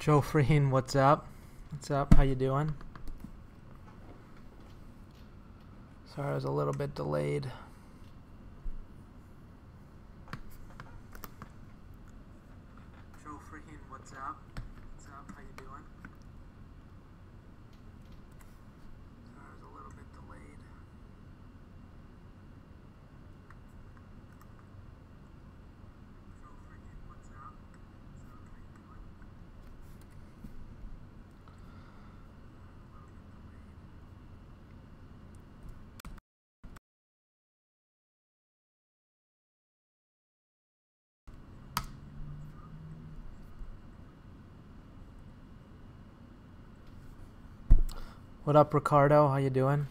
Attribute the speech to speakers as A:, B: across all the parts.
A: Joe Freen, what's up? What's up? How you doing? Sorry, I was a little bit delayed. Joe Freen, what's up? What's up? How you doing? Sorry, I was a little bit delayed. Joe Freen, what's up? What's up? How you doing? What up, Ricardo? How you doing?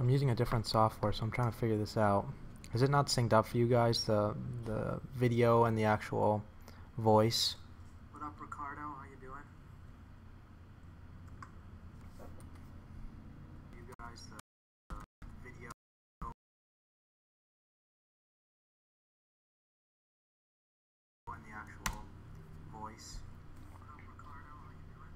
A: I'm using a different software, so I'm trying to figure this out. Is it not synced up for you guys, the video and the actual voice? What up, Ricardo? How you doing? You guys, the video and the actual voice. What up, Ricardo? How you doing?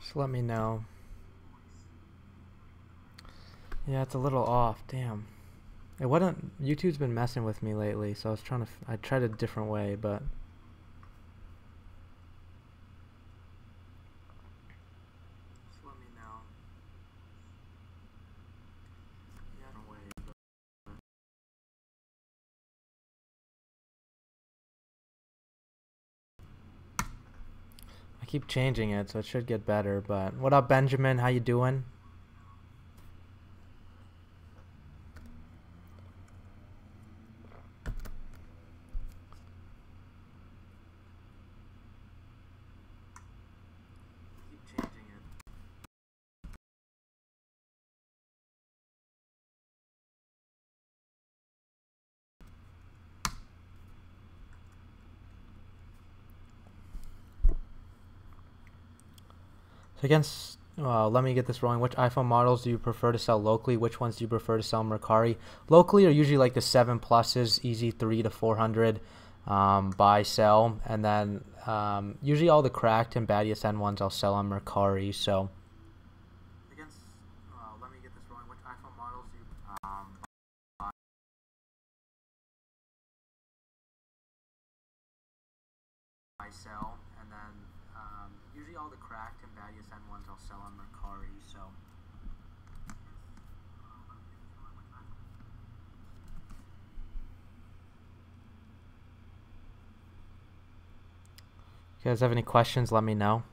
A: Just let me know. Yeah, it's a little off. Damn. It wasn't. YouTube's been messing with me lately, so I was trying to. I tried a different way, but. Just let me know. Yeah, no way. I keep changing it, so it should get better. But what up, Benjamin? How you doing? Keep changing it. So against, let me get this rolling. Which iPhone models do you prefer to sell locally? Which ones do you prefer to sell Mercari? Locally are usually like the 7 pluses, easy 3 to 400, buy, sell. And then usually all the cracked and bad ESN ones I'll sell on Mercari. So against, let me get this rolling. Which iPhone models do you buy, sell? And then usually all the cracked and bad ESN ones I'll sell on Mercari. So if you guys have any questions, let me know.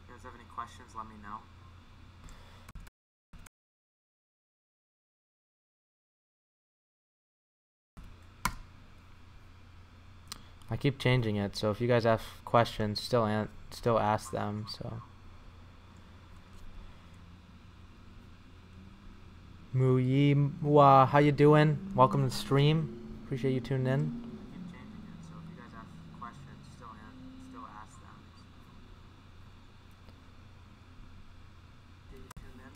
A: If you guys have any questions, let me know. I keep changing it, so if you guys have questions, still ask them. So Muyiwa, how you doing? Welcome to the stream. Appreciate you tuning in. I keep changing it, so if you guys have questions, still ask them. Did you tune in?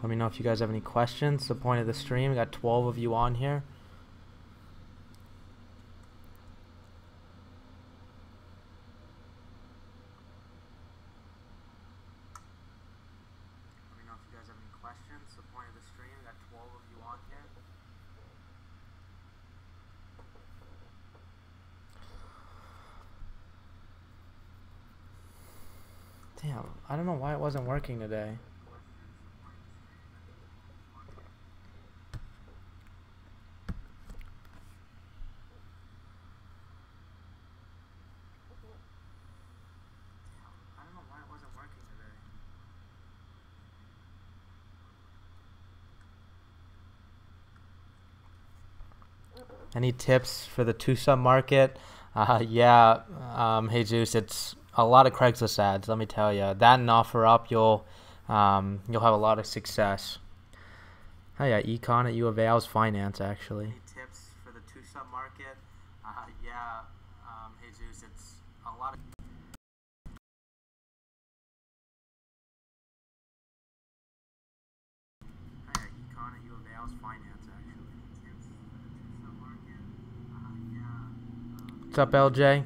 A: Let me know if you guys have any questions. The point of the stream, we got 12 of you on here. Let me know if you guys have any questions. The point of the stream, we got 12 of you on here. Damn, I don't know why it wasn't working today. I don't know why it wasn't working today. Any tips for the two-sub market? Yeah, Jesus, it's a lot of Craigslist ads. Let me tell you, that and OfferUp, you'll have a lot of success. Oh yeah, econ at U of A. I was finance actually. Any tips for the two-sub market? Yeah, Jesus, it's a lot of. Oh yeah, econ at U of A. I was finance actually. Tips for the two-sub market? Yeah. What's up, LJ?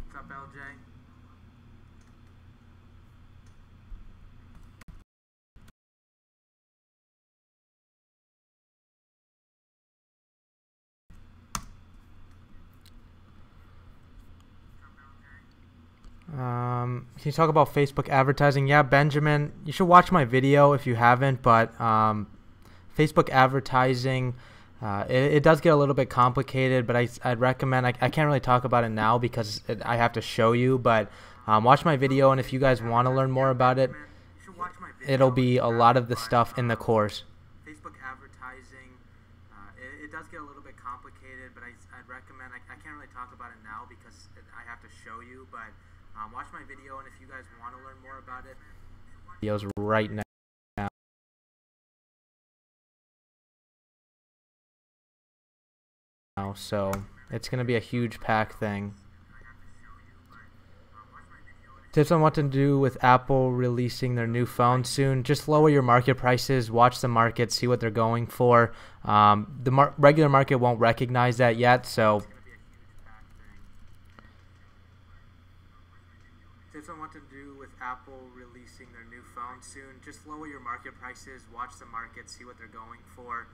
A: What's up, LJ? Can you talk about Facebook advertising? Yeah, Benjamin, you should watch my video if you haven't, but Facebook advertising, it does get a little bit complicated, but I'd recommend, I can't really talk about it now because I have to show you, but watch my video, and if you guys want to learn more about it, it'll be a lot of the stuff in the course. Facebook advertising, it does get a little bit complicated, but I'd recommend, I can't really talk about it now because I have to show you, but watch my video, and if you guys want to learn more about it, videos right now. So it's going to be a huge pack thing. Tips on what to do with Apple releasing their new phone soon. Just lower your market prices, watch the market, see what they're going for. The regular market won't recognize that yet, so tips on what to do with Apple releasing their new phone soon. Just lower your market prices, watch the market, see what they're going for.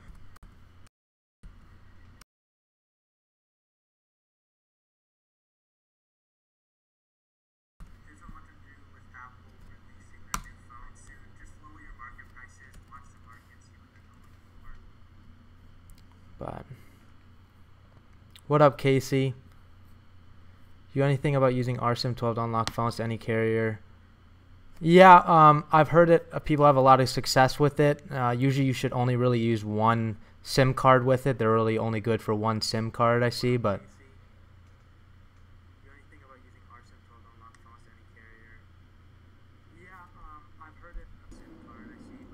A: Tips on what to do with Apple releasing their new phone soon. Just lower your market prices, watch the market, see what they're going for. But what up, Casey? You know anything about using RSIM 12 to unlock phones to any carrier? Yeah, I've heard it. People have a lot of success with it. Usually, you should only really use one SIM card with it. They're really only good for one SIM card, I see. But you know anything about using RSIM 12 to unlock phones to any carrier? Yeah, I've heard it. A SIM card, I see. But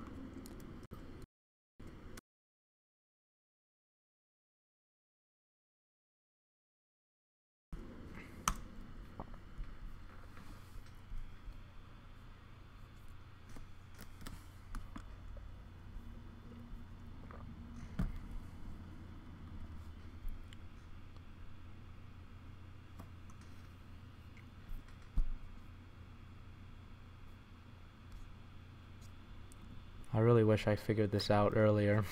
A: I really wish I figured this out earlier.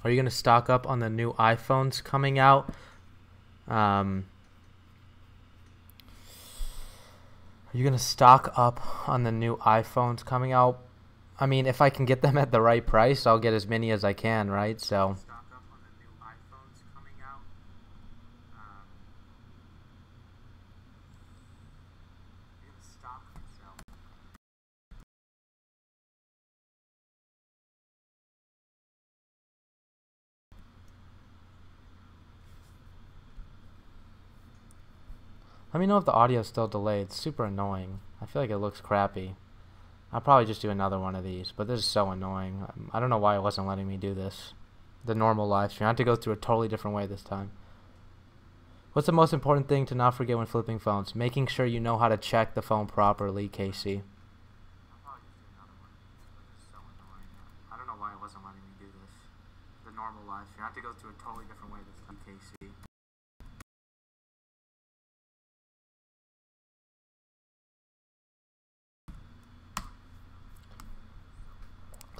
A: Are you going to stock up on the new iPhones coming out? Are you going to stock up on the new iPhones coming out? I mean, if I can get them at the right price, I'll get as many as I can, right? So stock up on the new iPhones coming out. You're going to stock yourself. Let me know if the audio is still delayed. It's super annoying. I feel like it looks crappy. I'll probably just do another one of these, but this is so annoying. I don't know why it wasn't letting me do this. The normal live stream. I had to go through a totally different way this time. What's the most important thing to not forget when flipping phones? Making sure you know how to check the phone properly, Casey. I'll probably just do another one. This is so annoying. I don't know why it wasn't letting me do this. The normal live stream. I had to go through a totally different way this time, Casey.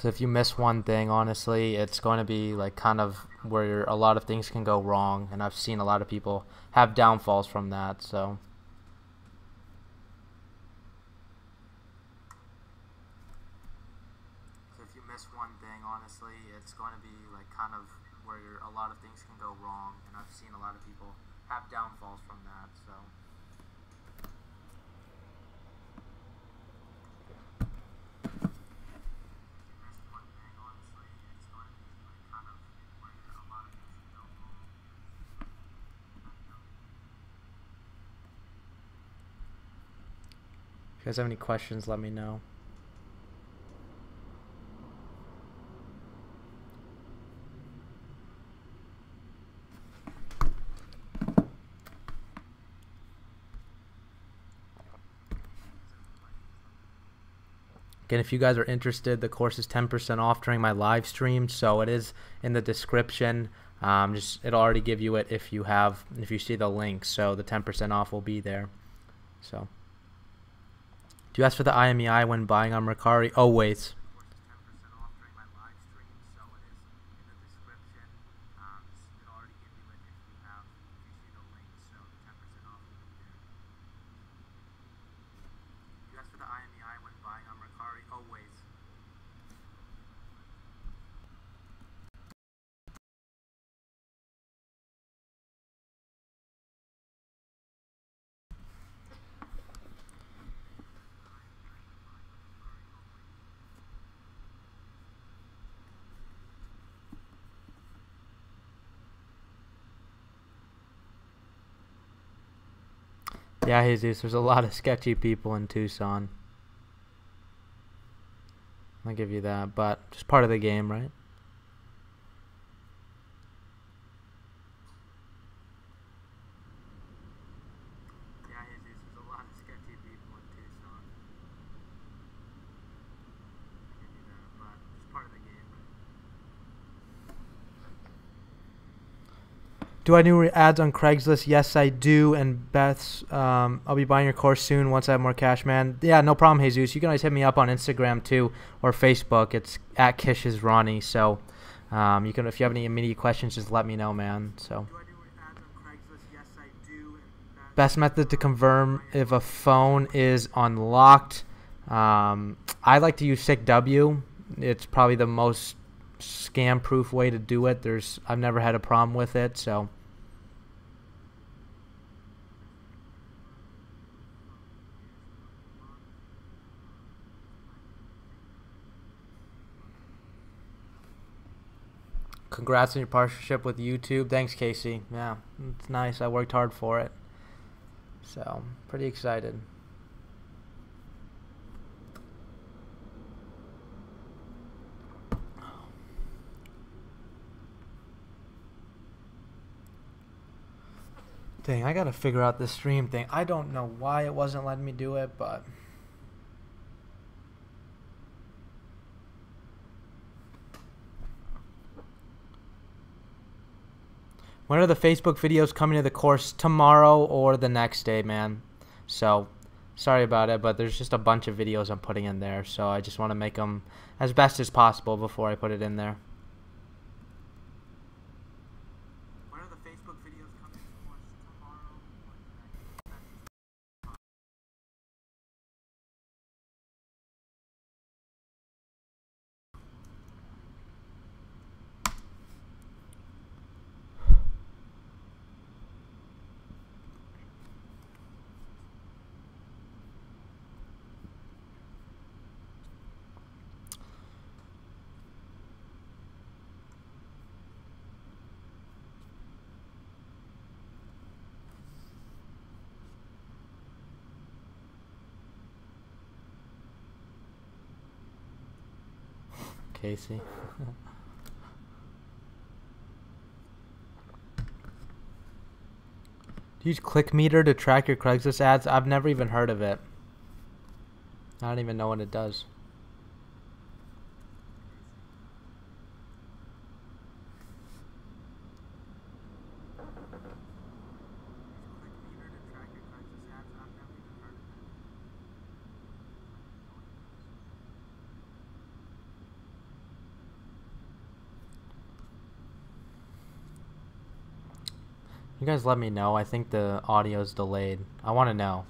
A: Because if you miss one thing, honestly, it's going to be like kind of where a lot of things can go wrong, and I've seen a lot of people have downfalls from that. So if you miss one thing, honestly, it's going to be like kind of where a lot of things can go wrong, and I've seen a lot of people have downfalls from that. So. If you guys have any questions, let me know. Again, if you guys are interested, the course is 10% off during my live stream, so it is in the description. It'll already give you it if you see the link. So the 10% off will be there. So. Do you ask for the IMEI when buying on Mercari? Always. Yeah, Jesus, there's a lot of sketchy people in Tucson. I'll give you that, but just part of the game, right? Yeah, Jesus, there's a lot of sketchy people in Tucson. I'll give you that, but just part of the game, right? Do I do ads on Craigslist? Yes, I do. And Beth's, I'll be buying your course soon once I have more cash, man. Yeah, no problem, Jesus. You can always hit me up on Instagram too or Facebook. It's at Kish's Ronnie. So you can, if you have any immediate questions, just let me know, man. So. Do I do ads on Craigslist? Yes, I do. And best method to confirm if a phone is unlocked. I like to use SickW. It's probably the most scam-proof way to do it. I've never had a problem with it, so. Congrats on your partnership with YouTube. Thanks, Casey. Yeah, it's nice. I worked hard for it, so pretty excited. Dang, I gotta figure out this stream thing. I don't know why it wasn't letting me do it, but. When are the Facebook videos coming to the course? Tomorrow or the next day, man. So, sorry about it, but there's just a bunch of videos I'm putting in there. So I just want to make them as best as possible before I put it in there. When are the Facebook videos coming to the course? Tomorrow or the next day? Casey. Do you use ClickMeter to track your Craigslist ads? I've never even heard of it. I don't even know what it does. You guys let me know. I think the audio's delayed. I want to know.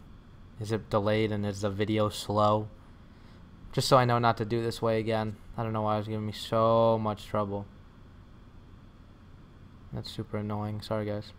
A: Is it delayed and is the video slow? Just so I know not to do this way again. I don't know why it was giving me so much trouble. That's super annoying. Sorry, guys.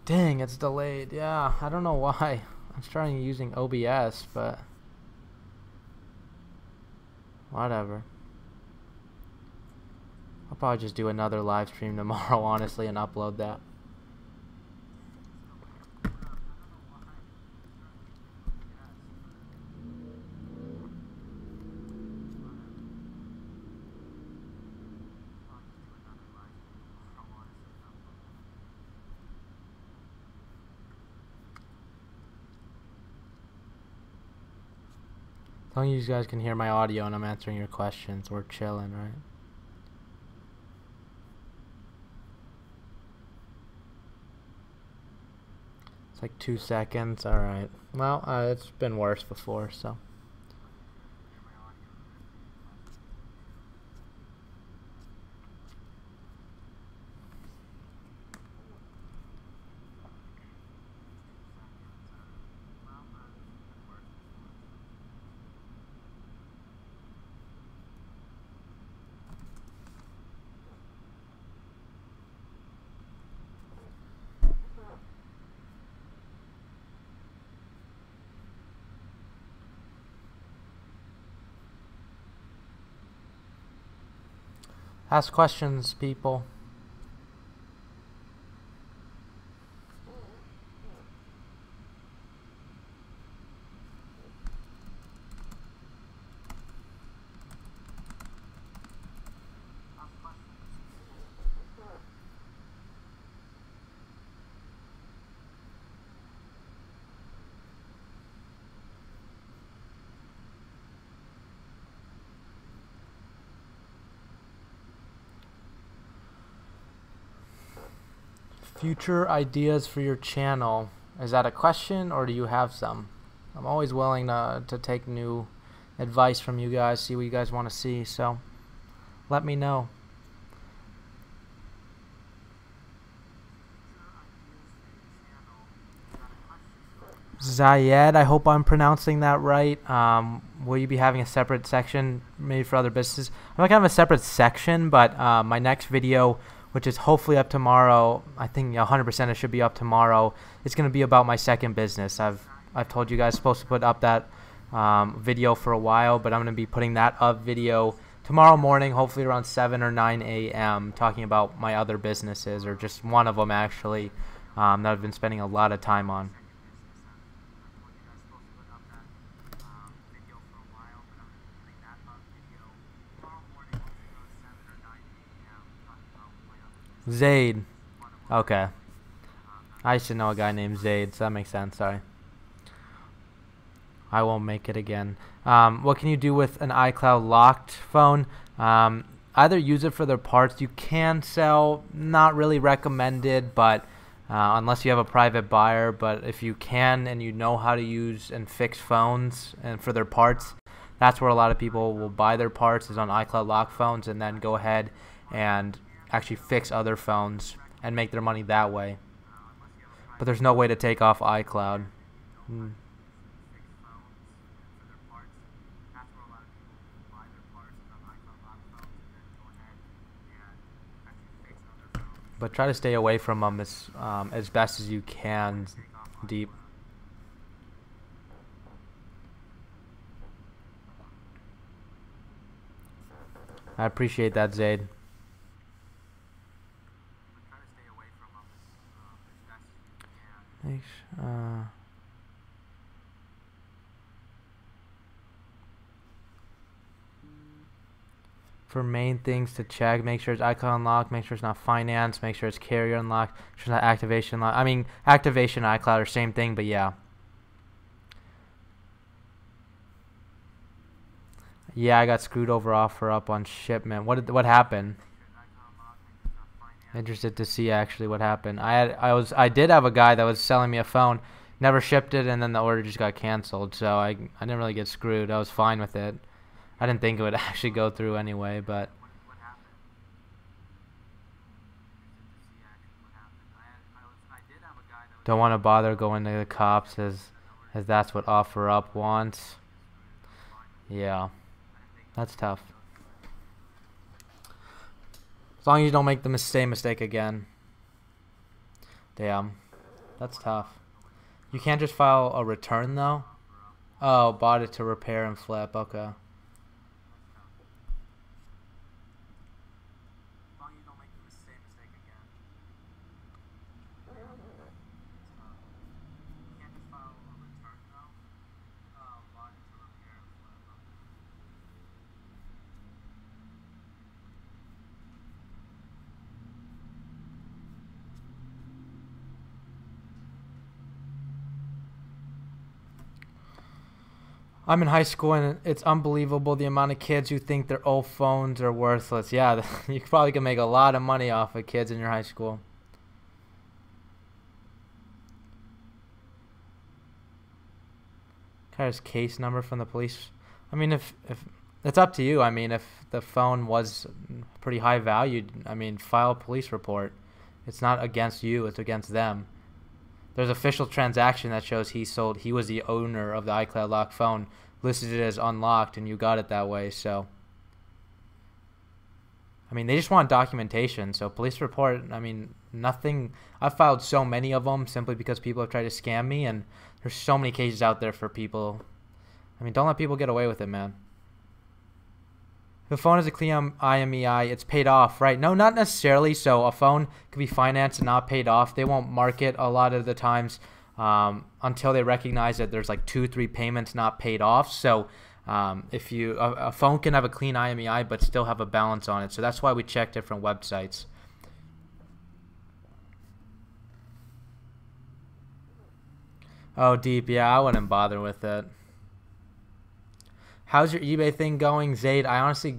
A: Dang, it's delayed. Yeah, I don't know why. I'm starting using OBS, but whatever. I'll probably just do another live stream tomorrow, honestly, and upload that. As long as you guys can hear my audio and I'm answering your questions, we're chilling, right? It's like 2 seconds. Alright. Well, it's been worse before, so. Ask questions, people. Future ideas for your channel. Is that a question or do you have some? I'm always willing to take new advice from you guys, see what you guys want to see, so let me know. Zayed, I hope I'm pronouncing that right. Will you be having a separate section maybe for other businesses? I'm not going to have a separate section, but my next video, which is hopefully up tomorrow, I think 100% it should be up tomorrow, it's going to be about my second business. I've told you guys supposed to put up that video for a while, but I'm going to be putting that up video tomorrow morning, hopefully around 7 or 9 a.m., talking about my other businesses, or just one of them actually, that I've been spending a lot of time on. Zaid. Okay. I used to know a guy named Zaid, so that makes sense. Sorry. I won't make it again. What can you do with an iCloud locked phone? Either use it for their parts. You can sell. Not really recommended, but unless you have a private buyer. But if you can and you know how to use and fix phones and for their parts, that's where a lot of people will buy their parts, is on iCloud locked phones, and then go ahead and actually fix other phones and make their money that way. But there's no way to take off iCloud. But try to stay away from them as best as you can, Deep. I appreciate that, Zaid. For main things to check, make sure it's iCloud unlocked, make sure it's not finance, make sure it's carrier unlocked, make sure it's not activation unlocked. I mean, activation and iCloud are same thing, but yeah. Yeah, I got screwed over OfferUp on shipment. What happened? Interested to see actually what happened. I did have a guy that was selling me a phone, never shipped it, and then the order just got canceled. So I didn't really get screwed. I was fine with it. I didn't think it would actually go through anyway, but don't want to bother going to the cops as that's what OfferUp wants. Yeah, that's tough. As long as you don't make the same mistake again. Damn, that's tough. You can't just file a return though? Oh, bought it to repair and flip. Okay. I'm in high school and it's unbelievable the amount of kids who think their old phones are worthless. Yeah, you probably can make a lot of money off of kids in your high school. Car's case number from the police. I mean, if it's up to you. I mean, if the phone was pretty high valued, I mean, file a police report. It's not against you, it's against them. There's official transaction that shows he was the owner of the iCloud locked phone, listed it as unlocked, and you got it that way. So, I mean, they just want documentation. So police report, I mean, nothing. I've filed so many of them simply because people have tried to scam me, and there's so many cases out there for people. I mean, don't let people get away with it, man. If a phone is a clean IMEI, it's paid off, right? No, not necessarily. So a phone could be financed and not paid off. They won't mark it a lot of the times until they recognize that there's like 2-3 payments not paid off. So if a phone can have a clean IMEI but still have a balance on it. So that's why we check different websites. Oh, deep. Yeah, I wouldn't bother with it. How's your eBay thing going, Zaid? I honestly,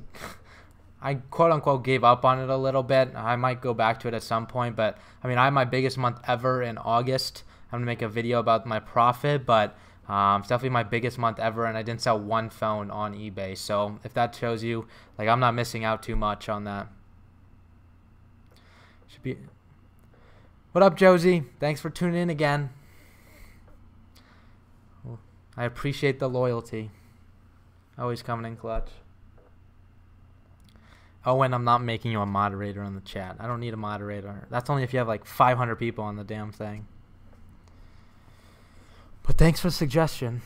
A: I quote-unquote gave up on it a little bit. I might go back to it at some point, but I mean, I had my biggest month ever in August. I'm going to make a video about my profit, but it's definitely my biggest month ever, and I didn't sell one phone on eBay. So if that shows you, like, I'm not missing out too much on that. Should be. What up, Josie? Thanks for tuning in again. I appreciate the loyalty. Always coming in clutch. Oh, and I'm not making you a moderator on the chat. I don't need a moderator. That's only if you have like 500 people on the damn thing. But thanks for the suggestion.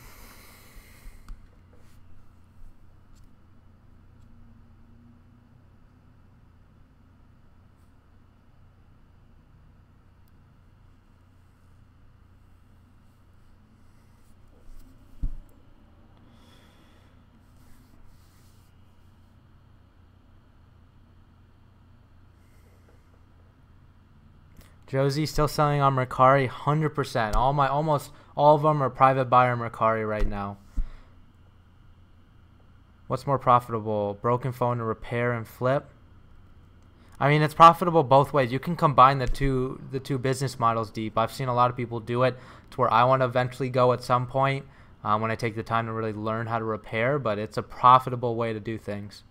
A: Josie still selling on Mercari, 100%. Almost all of them are private buyer Mercari right now. What's more profitable, broken phone to repair and flip? I mean, it's profitable both ways. You can combine the two business models deep. I've seen a lot of people do it to where I want to eventually go at some point when I take the time to really learn how to repair. But it's a profitable way to do things.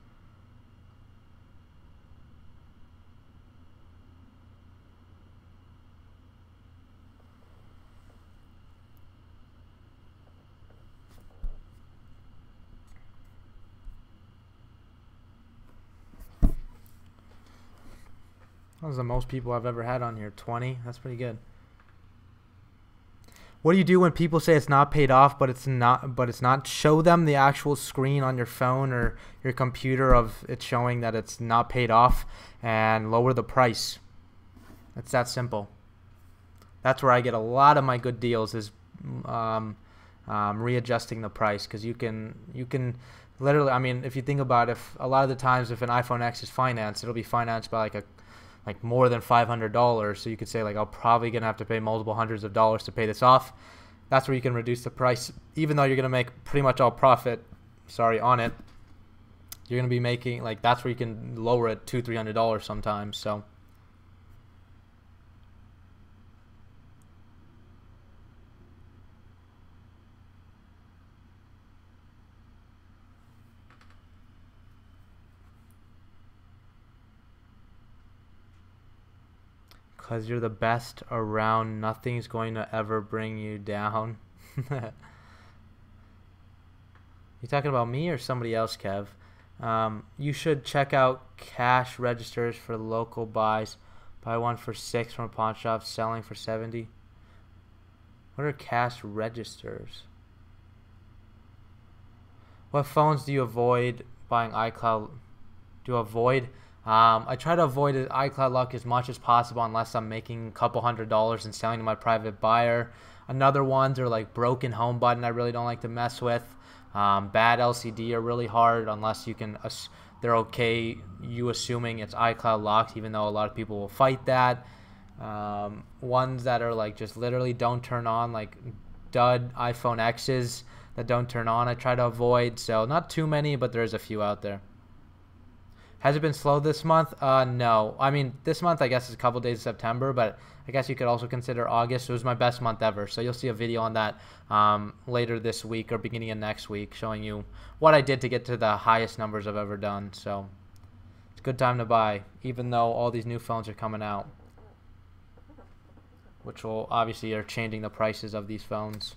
A: That was the most people I've ever had on here. 20. That's pretty good. What do you do when people say it's not paid off, but it's not? Show them the actual screen on your phone or your computer of it showing that it's not paid off, and lower the price. It's that simple. That's where I get a lot of my good deals, is readjusting the price, because you can Literally, I mean, if you think about it, if a lot of the times if an iPhone X is financed, it'll be financed by like more than $500. So you could say like, I'm probably gonna have to pay multiple hundreds of dollars to pay this off. That's where you can reduce the price, even though you're gonna make pretty much all profit. Sorry, on it. You're gonna be making like, that's where you can lower it $200-300 sometimes. So. Because you're the best around, nothing's going to ever bring you down. You talking about me or somebody else, Kev? You should check out cash registers for local buys. Buy one for 6 from a pawn shop, selling for 70. What are cash registers? What phones do you avoid buying iCloud? Do you avoid? I try to avoid iCloud Lock as much as possible unless I'm making a couple $100s and selling to my private buyer. Another ones are like broken home button. I really don't like to mess with. Bad LCD are really hard unless you can. They're okay you assuming it's iCloud locked, even though a lot of people will fight that. Ones that are like just literally don't turn on, like dud iPhone X's that don't turn on, I try to avoid. So not too many, but there's a few out there. Has it been slow this month? No. I mean, this month I guess is a couple days of September, but I guess you could also consider August. It was my best month ever. So you'll see a video on that later this week or beginning of next week showing you what I did to get to the highest numbers I've ever done. So it's a good time to buy, even though all these new phones are coming out, which will obviously are changing the prices of these phones.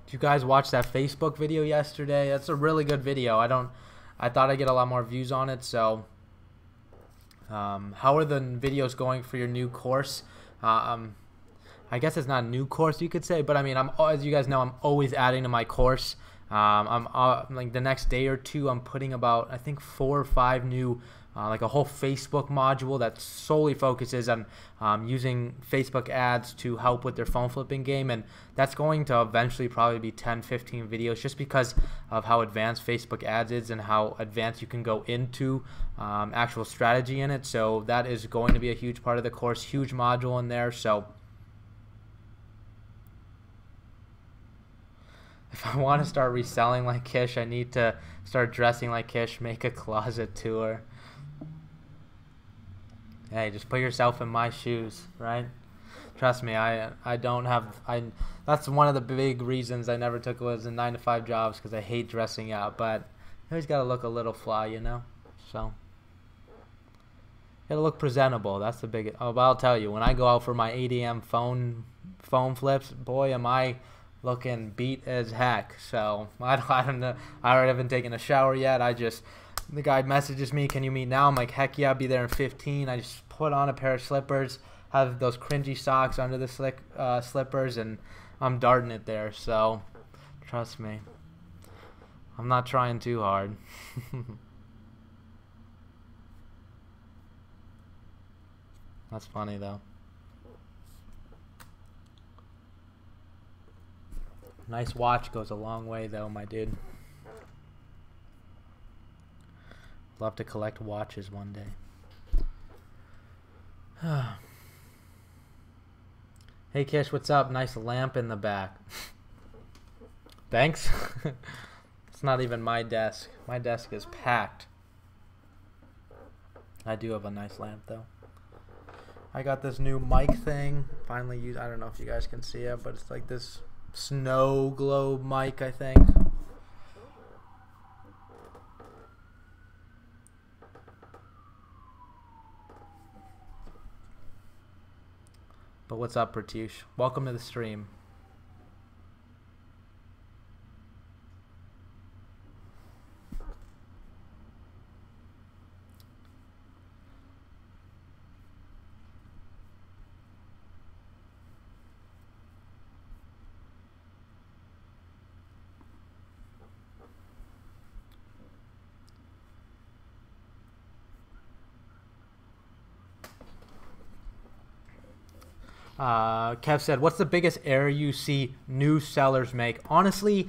A: Did you guys watch that Facebook video yesterday? That's a really good video. I thought I'd get a lot more views on it. So, how are the videos going for your new course? I guess it's not a new course, you could say, but I mean, as you guys know, I'm always adding to my course. I'm like the next day or two, I'm putting about, I think, 4 or 5 new, like a whole Facebook module that solely focuses on using Facebook ads to help with their phone flipping game, and that's going to eventually probably be 10-15 videos just because of how advanced Facebook ads is and how advanced you can go into actual strategy in it. So that is going to be a huge part of the course, huge module in there. So if I want to start reselling like Kish, I need to start dressing like Kish, make a closet tour. Hey, just put yourself in my shoes, right? Trust me, I don't have, that's one of the big reasons I never took was in 9-to-5 jobs, because I hate dressing out, but you always got to look a little fly, you know? So, got to look presentable. That's the big, oh, but I'll tell you, when I go out for my ADM phone flips, boy, am I looking beat as heck. So I don't know. I haven't taken a shower yet. The guy messages me, can you meet now? I'm like, heck yeah, I'll be there in 15. I just put on a pair of slippers, have those cringy socks under the slippers, and I'm darting it there. So trust me, I'm not trying too hard. That's funny though. Nice watch goes a long way though, my dude. Love to collect watches one day. Hey Kish, what's up? Nice lamp in the back. Thanks. It's not even my desk. My desk is packed. I do have a nice lamp though. I got this new mic thing. Finally used. I don't know if you guys can see it, but it's like this snow globe mic, I think. But what's up, Pratyush? Welcome to the stream. Kev said, "What's the biggest error you see new sellers make?" Honestly,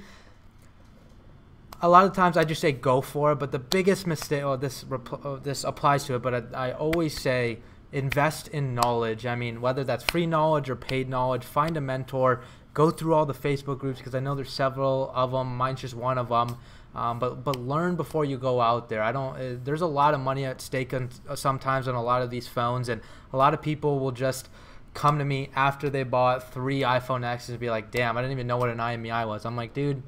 A: a lot of times I just say go for it, but the biggest mistake, this applies to it, but I always say invest in knowledge. I mean, whether that's free knowledge or paid knowledge, find a mentor, go through all the Facebook groups, because I know there's several of them. Mine's just one of them. But learn before you go out there. There's a lot of money at stake sometimes on a lot of these phones, and a lot of people will just come to me after they bought 3 iPhone X's and be like, "Damn, I didn't even know what an IMEI was." I'm like, dude,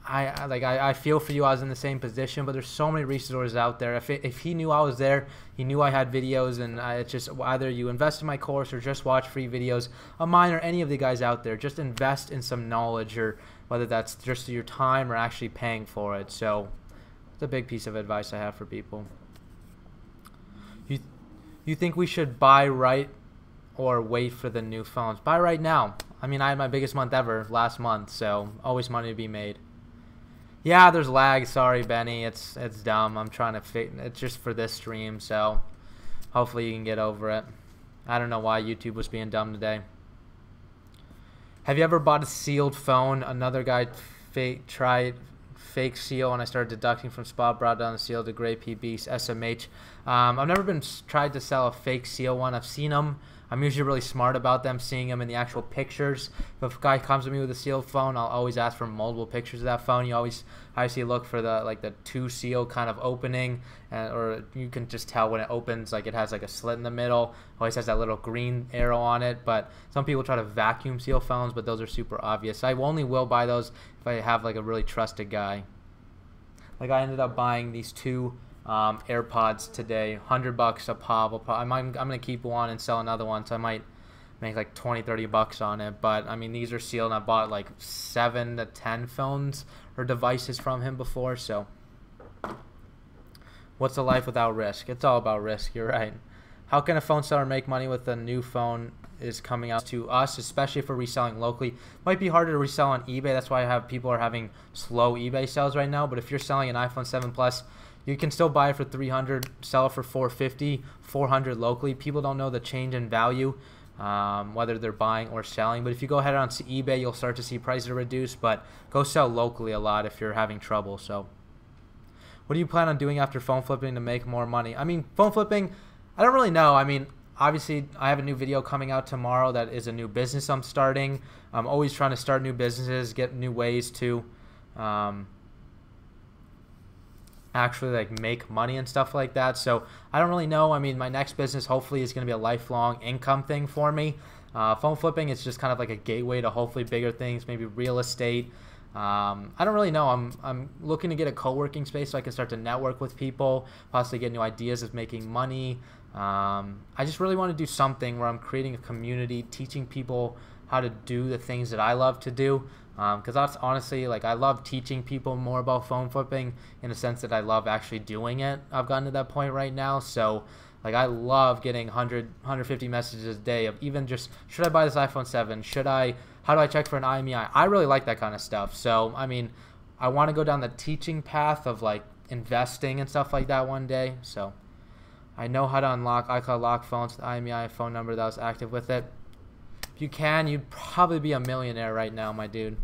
A: I feel for you. I was in the same position, but there's so many resources out there. If he knew I was there, he knew I had videos, and it's just either you invest in my course or just watch free videos of mine or any of the guys out there. Just invest in some knowledge, or whether that's just your time or actually paying for it. So it's a big piece of advice I have for people. You think we should buy right or wait for the new phones? Buy right now. I mean, I had my biggest month ever last month, so always money to be made. Yeah, there's lag. Sorry, Benny. It's dumb. I'm trying to fix. It's just for this stream, so hopefully you can get over it. I don't know why YouTube was being dumb today. Have you ever bought a sealed phone? Another guy tried fake seal, and I started deducting from spot, brought down the seal to gray PB SMH. I've never tried to sell a fake seal one. I've seen them. I'm usually really smart about them, seeing them in the actual pictures. If a guy comes to me with a sealed phone, I'll always ask for multiple pictures of that phone. You always obviously look for the 2 seal kind of opening, or you can just tell when it opens, like it has like a slit in the middle. Always has that little green arrow on it. But some people try to vacuum seal phones, but those are super obvious. I only will buy those if I have like a really trusted guy. Like I ended up buying these 2 AirPods today, $100 a pop. I'm gonna keep one and sell another one, so I might make like 20-30 bucks on it. But I mean, these are sealed, and I bought like 7 to 10 phones or devices from him before. So what's the life without risk? It's all about risk. You're right. How can a phone seller make money with a new phone is coming out to us, especially if we're reselling locally? Might be harder to resell on eBay. That's why people are having slow eBay sales right now. But if you're selling an iPhone 7 Plus, you can still buy it for $300, sell it for $450, $400 locally. People don't know the change in value, whether they're buying or selling. But if you go ahead on eBay, you'll start to see prices reduce. But go sell locally a lot if you're having trouble. So what do you plan on doing after phone flipping to make more money? I mean, phone flipping, I don't really know. I mean, obviously, I have a new video coming out tomorrow that is a new business I'm starting. I'm always trying to start new businesses, get new ways to actually like make money and stuff like that. So I don't really know. I mean, my next business hopefully is going to be a lifelong income thing for me. Phone flipping is just kind of like a gateway to hopefully bigger things, maybe real estate. I don't really know. I'm looking to get a co-working space so I can start to network with people, possibly get new ideas of making money. I just really want to do something where I'm creating a community, teaching people how to do the things that I love to do. Because that's honestly, like, I love teaching people more about phone flipping in the sense that I love actually doing it. I've gotten to that point right now. So, like, I love getting 100, 150 messages a day of even just, should I buy this iPhone 7? How do I check for an IMEI? I really like that kind of stuff. So, I mean, I want to go down the teaching path of, like, investing and stuff like that one day. So, I know how to unlock iCloud lock phones with the IMEI phone number that was active with it. If you can, you'd probably be a millionaire right now, my dude.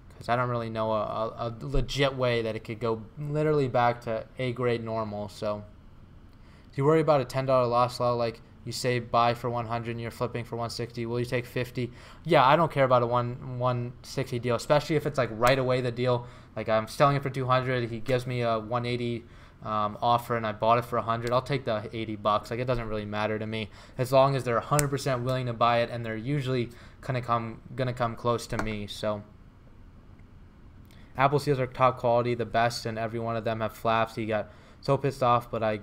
A: Because I don't really know a legit way that it could go literally back to A-grade normal. So, do you worry about a $10 loss law? Like, you say buy for 100 and you're flipping for 160. Will you take 50? Yeah, I don't care about a 160 deal, especially if it's like right away the deal. Like, I'm selling it for 200. He gives me a 180 offer and I bought it for 100. I'll take the 80 bucks. Like, it doesn't really matter to me as long as they're 100% willing to buy it, and they're usually gonna come close to me. So Apple seals are top quality, the best, and every one of them have flaps. He got so pissed off, but I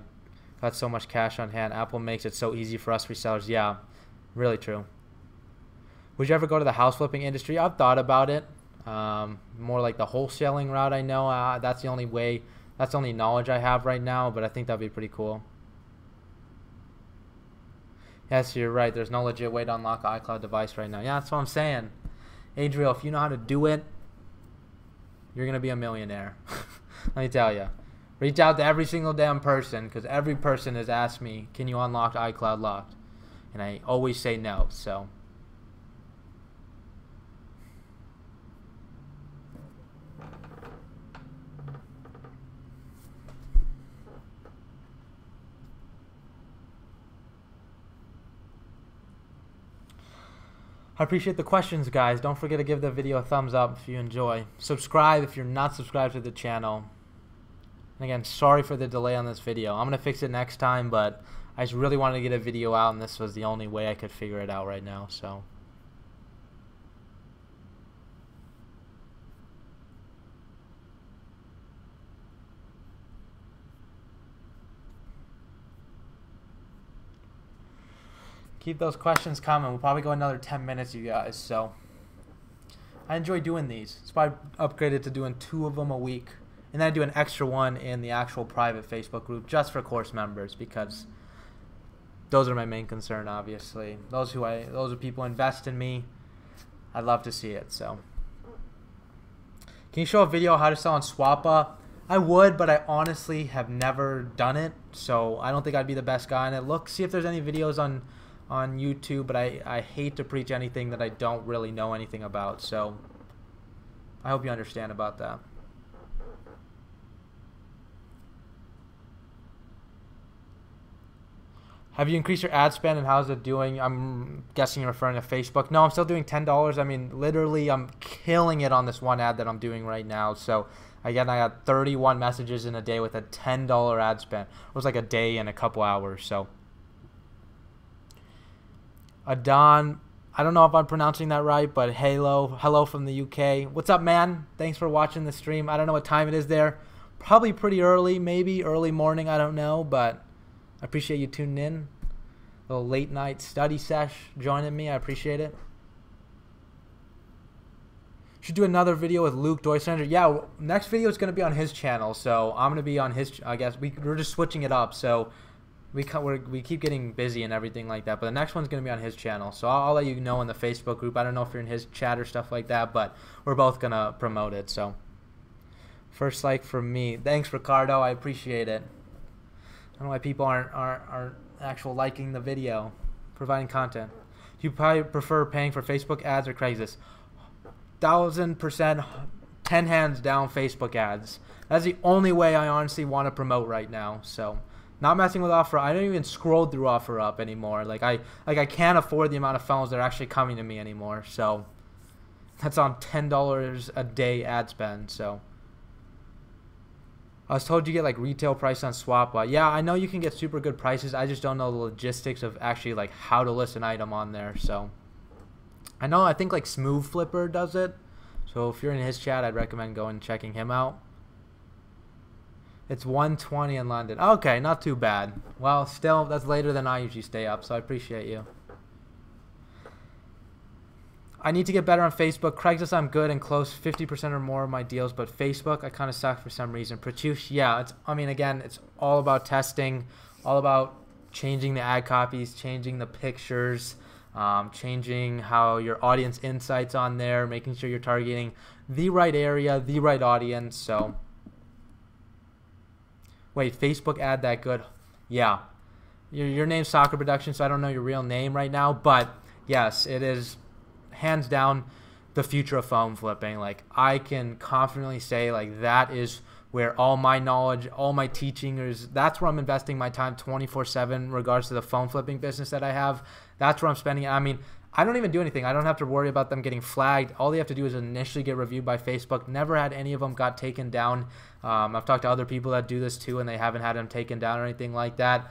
A: got so much cash on hand. Apple makes it so easy for us resellers. Yeah, really true. Would you ever go to the house flipping industry? I've thought about it. More like the wholesaling route. I know that's the only way. That's the only knowledge I have right now, but I think that'd be pretty cool. Yes, you're right. There's no legit way to unlock an iCloud device right now. Yeah, that's what I'm saying. Adriel, if you know how to do it, you're going to be a millionaire. Let me tell you. Reach out to every single damn person, because every person has asked me, can you unlock iCloud locked? and I always say no. So I appreciate the questions, guys. Don't forget to give the video a thumbs up if you enjoy. Subscribe if you're not subscribed to the channel. And again, sorry for the delay on this video. I'm going to fix it next time, but I just really wanted to get a video out, and this was the only way I could figure it out right now. So keep those questions coming. We'll probably go another 10 minutes, you guys. So I enjoy doing these. It's probably upgraded to doing 2 of them a week. And then I do an extra one in the actual private Facebook group just for course members, because those are my main concern, obviously. Those are people who invest in me. I'd love to see it. So can you show a video how to sell on Swappa? I would, but I honestly have never done it, so I don't think I'd be the best guy on it. See if there's any videos on YouTube, but I hate to preach anything that I don't really know anything about, so I hope you understand about that. Have you increased your ad spend, and how's it doing? I'm guessing you're referring to Facebook. No, I'm still doing $10. I mean, literally, I'm killing it on this one ad that I'm doing right now. So, again, I got 31 messages in a day with a $10 ad spend. It was like a day and a couple hours. So, Adon, I don't know if I'm pronouncing that right, but hello from the UK. What's up, man? Thanks for watching the stream. I don't know what time it is there. Probably pretty early, maybe early morning. I don't know, but I appreciate you tuning in. A little late night study sesh joining me. I appreciate it. Should do another video with Luke Doysander. Yeah, next video is going to be on his channel, so I'm going to be on his. I guess we're just switching it up, so we keep getting busy and everything like that. But the next one's going to be on his channel, so I'll let you know in the Facebook group. I don't know if you're in his chat or stuff like that, but we're both going to promote it. So first like from me. Thanks, Ricardo. I appreciate it. I don't know why people aren't actual liking the video, providing content. Do you probably prefer paying for Facebook ads or Craigslist? 1000%, 10 hands down Facebook ads. That's the only way I honestly want to promote right now. So, not messing with OfferUp. I don't even scroll through OfferUp anymore. Like I can't afford the amount of phones that are actually coming to me anymore. So, that's on $10 a day ad spend. So, I was told you get like retail price on Swappa. Yeah, I know you can get super good prices. I just don't know the logistics of actually like how to list an item on there. So I think like Smooth Flipper does it. So if you're in his chat, I'd recommend going and checking him out. It's 1:20 in London. Okay, not too bad. Well, still, that's later than I usually stay up, so I appreciate you. I need to get better on Facebook. Craigslist, I'm good and close 50% or more of my deals, but Facebook, I kind of suck for some reason. Pratyush, yeah, again, it's all about testing, all about changing the ad copies, changing the pictures, changing how your audience insights on there, making sure you're targeting the right area, the right audience. So, wait, Facebook ad that good? Yeah. Your name's Soccer Production, so I don't know your real name right now, but yes, it is hands down the future of phone flipping. Like, I can confidently say like that is where all my knowledge, all my teaching is. That's where I'm investing my time 24/7 in regards to the phone flipping business that I have. That's where I'm spending it. I mean, I don't even do anything. I don't have to worry about them getting flagged. All they have to do is initially get reviewed by Facebook. Never had any of them got taken down. I've talked to other people that do this too, and they haven't had them taken down or anything like that.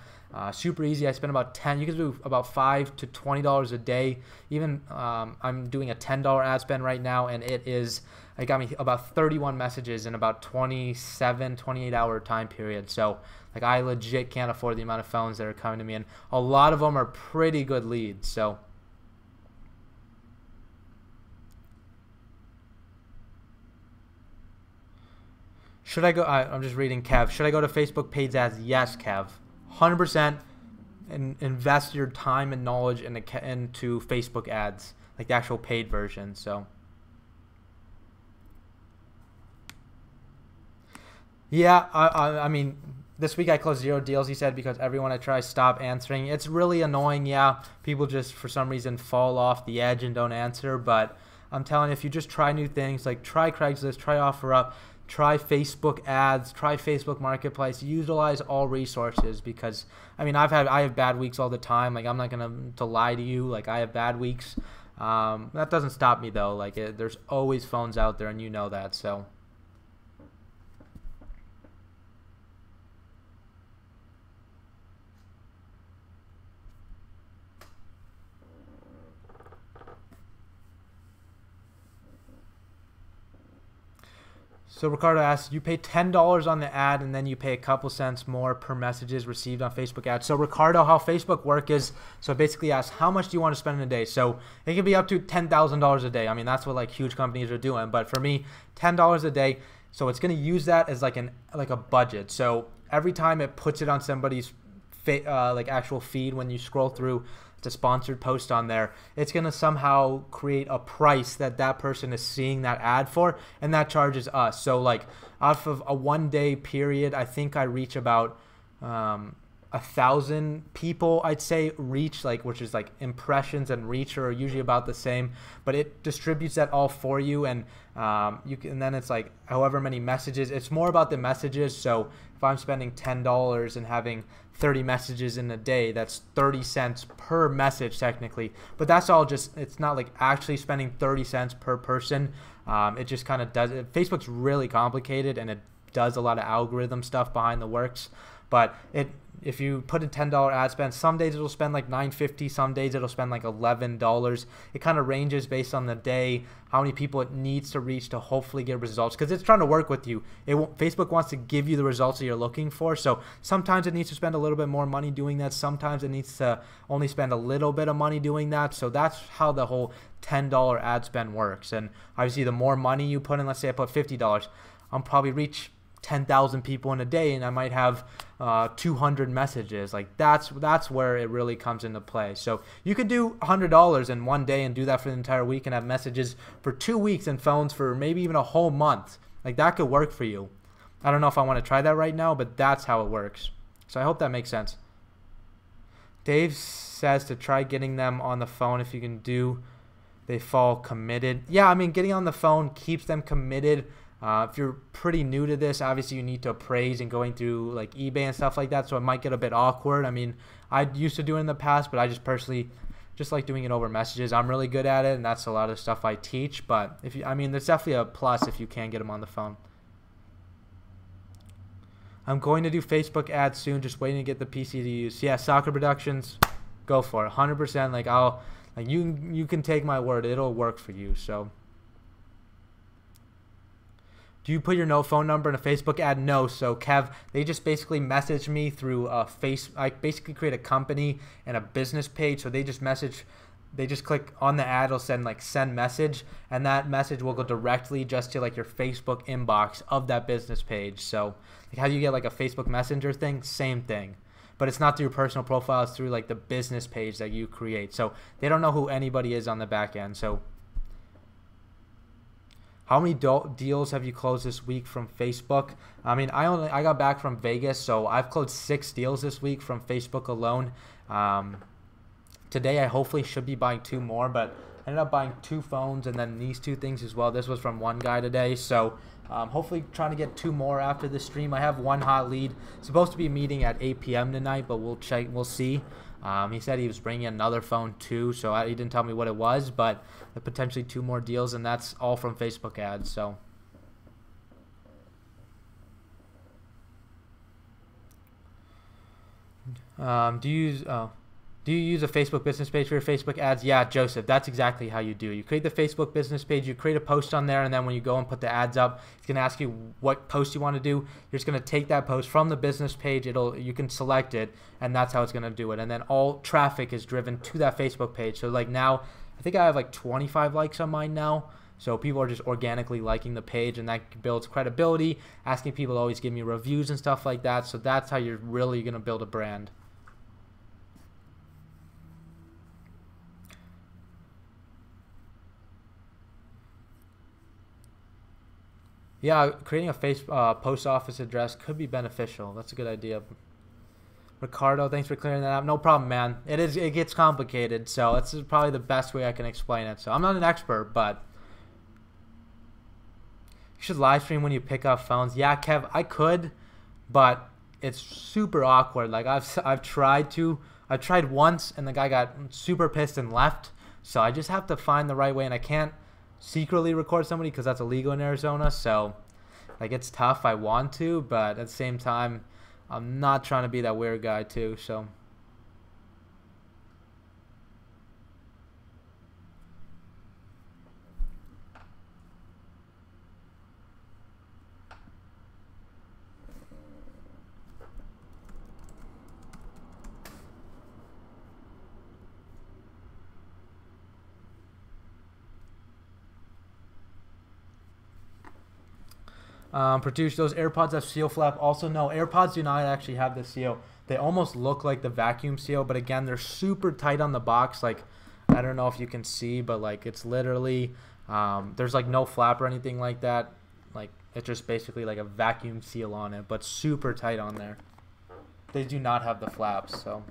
A: Super easy. I spend about you can do about $5 to $20 a day. Even I'm doing a $10 ad spend right now, and it got me about 31 messages in about 28 hour time period. So like, I legit can't afford the amount of phones that are coming to me, and a lot of them are pretty good leads. So should I go? I'm just reading Kev. Should I go to Facebook paid ads? Yes, Kev. 100%, and invest your time and knowledge into Facebook ads, like the actual paid version. So yeah, I mean, This week I closed 0 deals, he said, because everyone I try stop answering. It's really annoying, yeah. People just, for some reason, fall off the edge and don't answer. But I'm telling you, if you just try new things, like try Craigslist, try OfferUp, try Facebook ads, try Facebook Marketplace, utilize all resources, because, I mean, I have bad weeks all the time. Like, I'm not going to lie to you. Like, I have bad weeks. That doesn't stop me, though. Like, there's always phones out there, and you know that, so. So Ricardo asks, you pay $10 on the ad and then you pay a couple cents more per messages received on Facebook ads. So Ricardo, how Facebook work is, so it basically asks, how much do you want to spend in a day? So it can be up to $10,000 a day. I mean, that's what like huge companies are doing. But for me, $10 a day. So it's going to use that as like a budget. So every time it puts it on somebody's like actual feed, when you scroll through, it's a sponsored post on there, it's going to somehow create a price that that person is seeing that ad for, and that charges us. So like out of a 1 day period, I think I reach about 1,000 people, I'd say, reach, like, which is like impressions and reach are usually about the same, but it distributes that all for you. And you can, and then it's like however many messages, it's more about the messages. So if I'm spending $10 and having 30 messages in a day, that's 30 cents per message technically, but that's all just, it's not like actually spending 30 cents per person. It just kind of does it. Facebook's really complicated, and it does a lot of algorithm stuff behind the works. But if you put a $10 ad spend, some days it'll spend like $9.50, some days it'll spend like $11. It kind of ranges based on the day, how many people it needs to reach to hopefully get results, because it's trying to work with you. Facebook wants to give you the results that you're looking for. So sometimes it needs to spend a little bit more money doing that. Sometimes it needs to only spend a little bit of money doing that. So that's how the whole $10 ad spend works. And obviously the more money you put in, let's say I put $50, I'll probably reach 10,000 people in a day, and I might have 200 messages. Like that's where it really comes into play. So you could do $100 in 1 day and do that for the entire week and have messages for 2 weeks and phones for maybe even a whole month. Like that could work for you. I don't know if I want to try that right now, but that's how it works. So I hope that makes sense. Dave says to try getting them on the phone. If you can do, they fall committed. Yeah, I mean, getting on the phone keeps them committed. If you're pretty new to this, obviously you need to appraise and going through like eBay and stuff like that, so it might get a bit awkward. I mean, I used to do it in the past, but I just personally just like doing it over messages. I'm really good at it, and that's a lot of stuff I teach. But if you, I mean, there's definitely a plus if you can get them on the phone. I'm going to do Facebook ads soon, just waiting to get the PC to use. Yeah, Soccer Productions, go for it, 100%. Like you can take my word, it'll work for you. So. Do you put your no phone number in a Facebook ad? No. So Kev, they just basically message me through I basically create a company and a business page. So they just click on the ad, it'll send like send message, and that message will go directly just to like your Facebook inbox of that business page. So like how you get like a Facebook Messenger thing, same thing. But it's not through your personal profile, it's through like the business page that you create. So they don't know who anybody is on the back end. So how many deals have you closed this week from Facebook? I mean, I got back from Vegas, so I've closed 6 deals this week from Facebook alone. Today I hopefully should be buying 2 more, but I ended up buying 2 phones and then these 2 things as well. This was from one guy today, so hopefully trying to get 2 more after the stream. I have 1 hot lead. Supposed to be meeting at 8 p.m. tonight, but we'll check. We'll see. He said he was bringing another phone too, so he didn't tell me what it was, but potentially 2 more deals, and that's all from Facebook ads. So do you use a Facebook business page for your Facebook ads? Yeah, Joseph, that's exactly how you do. You create the Facebook business page, you create a post on there, and then when you go and put the ads up, it's going to ask you what post you want to do. You're just going to take that post from the business page. You can select it, and that's how it's going to do it. And then all traffic is driven to that Facebook page. So like now, I think I have like 25 likes on mine now. So people are just organically liking the page, and that builds credibility, asking people to always give me reviews and stuff like that. So that's how you're really going to build a brand. Yeah, creating a post office address could be beneficial. That's a good idea. Ricardo, thanks for clearing that up. No problem, man. It gets complicated, so that's probably the best way I can explain it. So I'm not an expert, but you should live stream when you pick up phones. Yeah, Kev, I could, but it's super awkward. Like I've tried once, and the guy got super pissed and left. So I just have to find the right way, and I can't secretly record somebody because that's illegal in Arizona. So like it's tough. I want to, but at the same time, I'm not trying to be that weird guy too. So. Produce those AirPods have seal flap. Also, no, AirPods do not actually have the seal. They almost look like the vacuum seal, but again, they're super tight on the box. Like, I don't know if you can see, but like it's literally there's like no flap or anything like that. Like it's just basically like a vacuum seal on it, but super tight on there. They do not have the flaps. So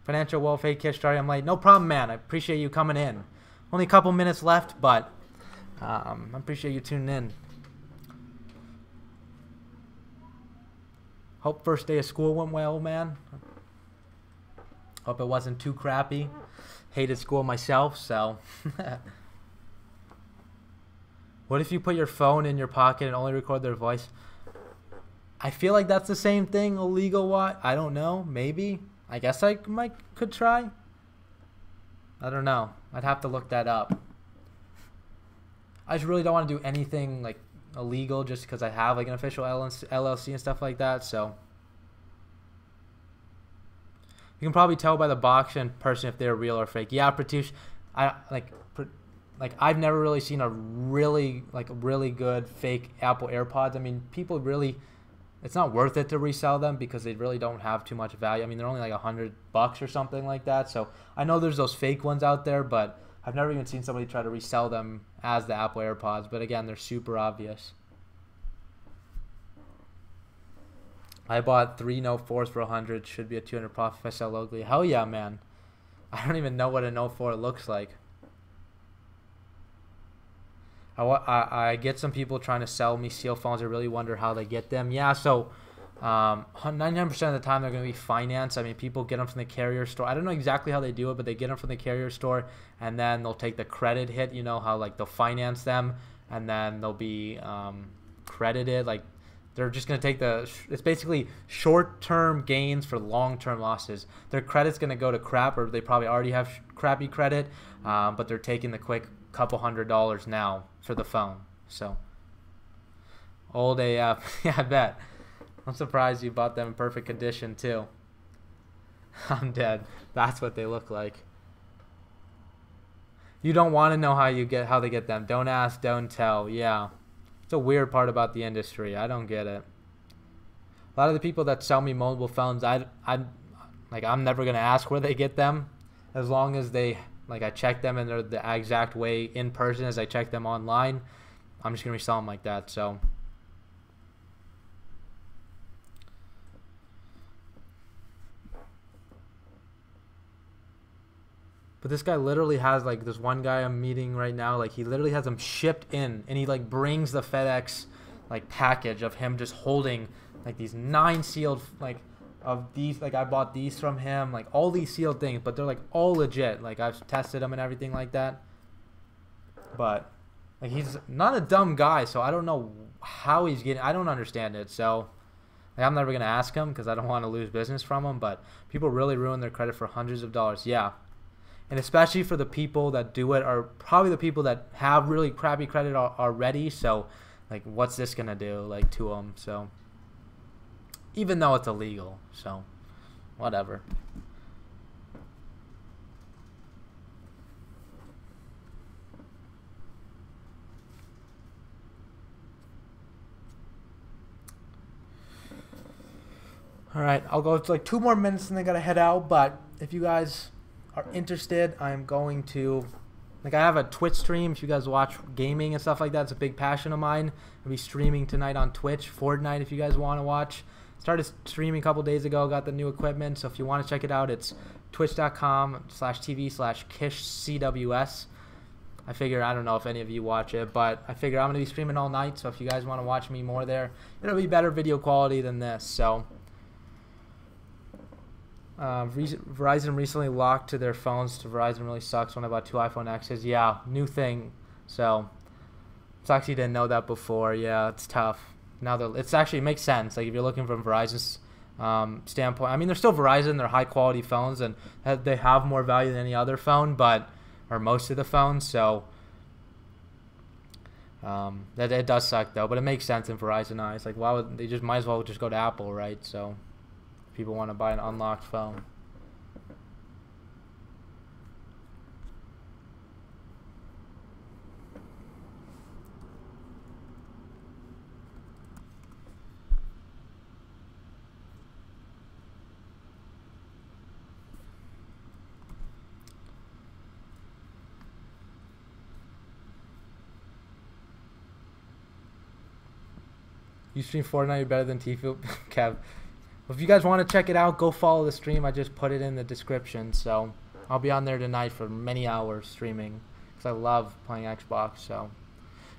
A: financial well fake kid starting. I'm like, no problem, man. I appreciate you coming in. Only a couple minutes left, but I appreciate you tuning in. Hope first day of school went well, man. Hope it wasn't too crappy. Hated school myself, so. What if you put your phone in your pocket and only record their voice? I feel like that's the same thing, illegal what? I don't know, maybe. I guess I could try. I don't know. I'd have to look that up. I just really don't want to do anything like illegal just because I have like an official LLC and stuff like that. So you can probably tell by the box and person if they're real or fake. Yeah, Pratush, I've never really seen a really good fake Apple AirPods. I mean, people really, it's not worth it to resell them because they really don't have too much value. I mean, they're only like $100 or something like that. So I know there's those fake ones out there, but I've never even seen somebody try to resell them as the Apple AirPods, but again, they're super obvious. I bought 3 No 4s for 100. Should be a 200 profit if I sell locally. Hell yeah, man. I don't even know what a No 4 looks like. I get some people trying to sell me seal phones. I really wonder how they get them. Yeah, so 99% of the time they're going to be financed. I mean, people get them from the carrier store. I don't know exactly how they do it, but they get them from the carrier store, and then they'll take the credit hit. You know how like they'll finance them, and then they'll be credited. Like they're just going to take it's basically short-term gains for long-term losses. Their credit's going to go to crap, or they probably already have crappy credit, but they're taking the quick couple $100 now for the phone. So old AF, yeah, I bet. I'm surprised you bought them in perfect condition too. I'm dead. That's what they look like. You don't want to know how they get them. Don't ask, don't tell. Yeah. It's a weird part about the industry. I don't get it. A lot of the people that sell me mobile phones, I'm never going to ask where they get them, as long as I check them and they're the exact way in person as I check them online. I'm just going to resell them like that. So but this guy literally has like this one guy I'm meeting right now, like he literally has them shipped in, and he like brings the FedEx like package of him just holding like these 9 sealed like of these, like I bought these from him, like all these sealed things, but they're like all legit. Like I've tested them and everything like that. But like he's not a dumb guy, so I don't know how he's getting. I don't understand it. So like, I'm never gonna ask him because I don't want to lose business from him. But people really ruin their credit for hundreds of dollars. Yeah. And especially for the people that do it are probably the people that have really crappy credit already. So, like, what's this going to do, like, to them? So, even though it's illegal. So, whatever. All right, I'll go to like 2 more minutes and then I got to head out. But if you guys are interested, I'm going to Like I have a Twitch stream. If you guys watch gaming and stuff like that, it's a big passion of mine. I'll be streaming tonight on Twitch. Fortnite, if you guys want to watch. Started streaming a couple days ago. Got the new equipment. So if you want to check it out, it's twitch.com/TV/KishCWS. I figure, I don't know if any of you watch it, but I figure I'm going to be streaming all night. So if you guys want to watch me more there, it'll be better video quality than this. So Verizon recently locked to their phones. To Verizon really sucks when I bought 2 iPhone X's. Yeah, new thing. So sucks you didn't know that before. Yeah, it's tough. Now it's actually makes sense. Like if you're looking from Verizon's standpoint, I mean they're still Verizon. They're high quality phones and they have more value than any other phone, or most of the phones. So that it does suck though. But it makes sense in Verizon eyes. Like why would they might as well just go to Apple, right? So people want to buy an unlocked phone. You stream Fortnite, you're better than Tfue. Kev. If you guys want to check it out, go follow the stream. I just put it in the description. So I'll be on there tonight for many hours streaming because I love playing Xbox. So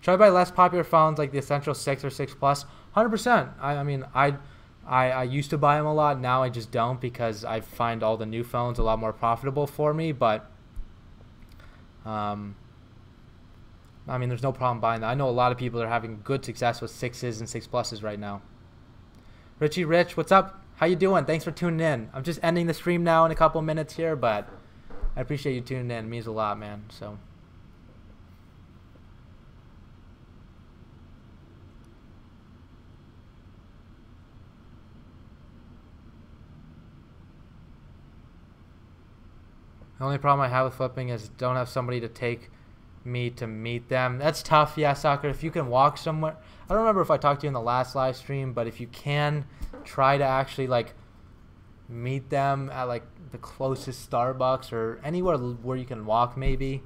A: should I buy less popular phones like the Essential 6 or 6 Plus? 100%. I mean, I used to buy them a lot. Now I just don't because I find all the new phones a lot more profitable for me. But I mean, there's no problem buying that. I know a lot of people are having good success with 6s and 6 Pluses right now. Richie Rich, what's up? How you doing? Thanks for tuning in. I'm just ending the stream now in a couple minutes here, but I appreciate you tuning in. It means a lot, man. So the only problem I have with flipping is don't have somebody to take me to meet them. That's tough. Yeah, Soccer, if you can walk somewhere. I don't remember if I talked to you in the last live stream, but if you can try to actually like meet them at like the closest Starbucks or anywhere where you can walk maybe.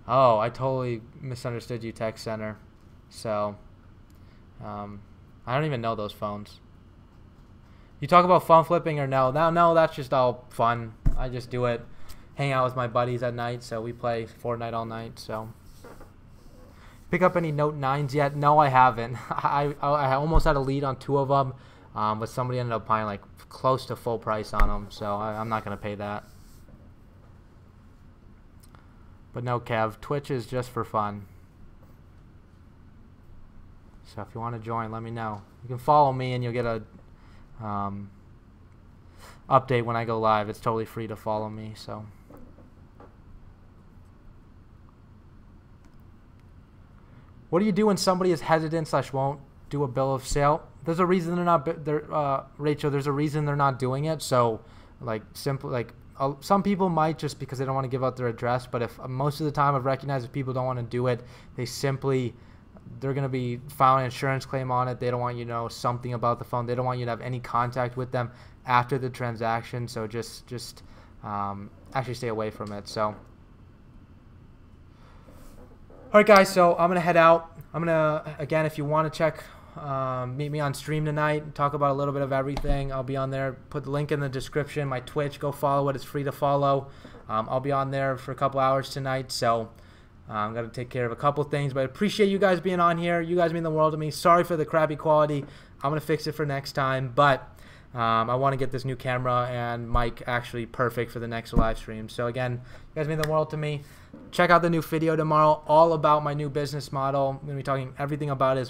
A: Oh, I totally misunderstood you, Tech Center. So I don't even know those phones. You talk about phone flipping or no? No, that's just all fun. I just do it, hang out with my buddies at night, so we play Fortnite all night. So, pick up any Note 9s yet? No, I haven't. I almost had a lead on 2 of them, but somebody ended up buying like close to full price on them, so I'm not gonna pay that. But no, Kev, Twitch is just for fun. So if you want to join, let me know. You can follow me, and you'll get a update when I go live. It's totally free to follow me. So what do you do when somebody is hesitant / won't do a bill of sale? There's a reason they're not Rachel, there's a reason they're not doing it. So like simple, like some people might just because they don't want to give out their address, but if most of the time I've recognized if people don't want to do it, they're going to be filing an insurance claim on it. They don't want you to know something about the phone. They don't want you to have any contact with them after the transaction. So just actually stay away from it. So, all right, guys. So I'm going to head out. I'm going to, again, if you want to check, meet me on stream tonight and talk about a little bit of everything. I'll be on there. Put the link in the description. My Twitch, go follow it. It's free to follow. I'll be on there for a couple hours tonight. So I'm going to take care of a couple things, but I appreciate you guys being on here. You guys mean the world to me. Sorry for the crappy quality. I'm going to fix it for next time, but I want to get this new camera and mic actually perfect for the next live stream. So again, you guys mean the world to me. Check out the new video tomorrow, all about my new business model. I'm going to be talking everything about it.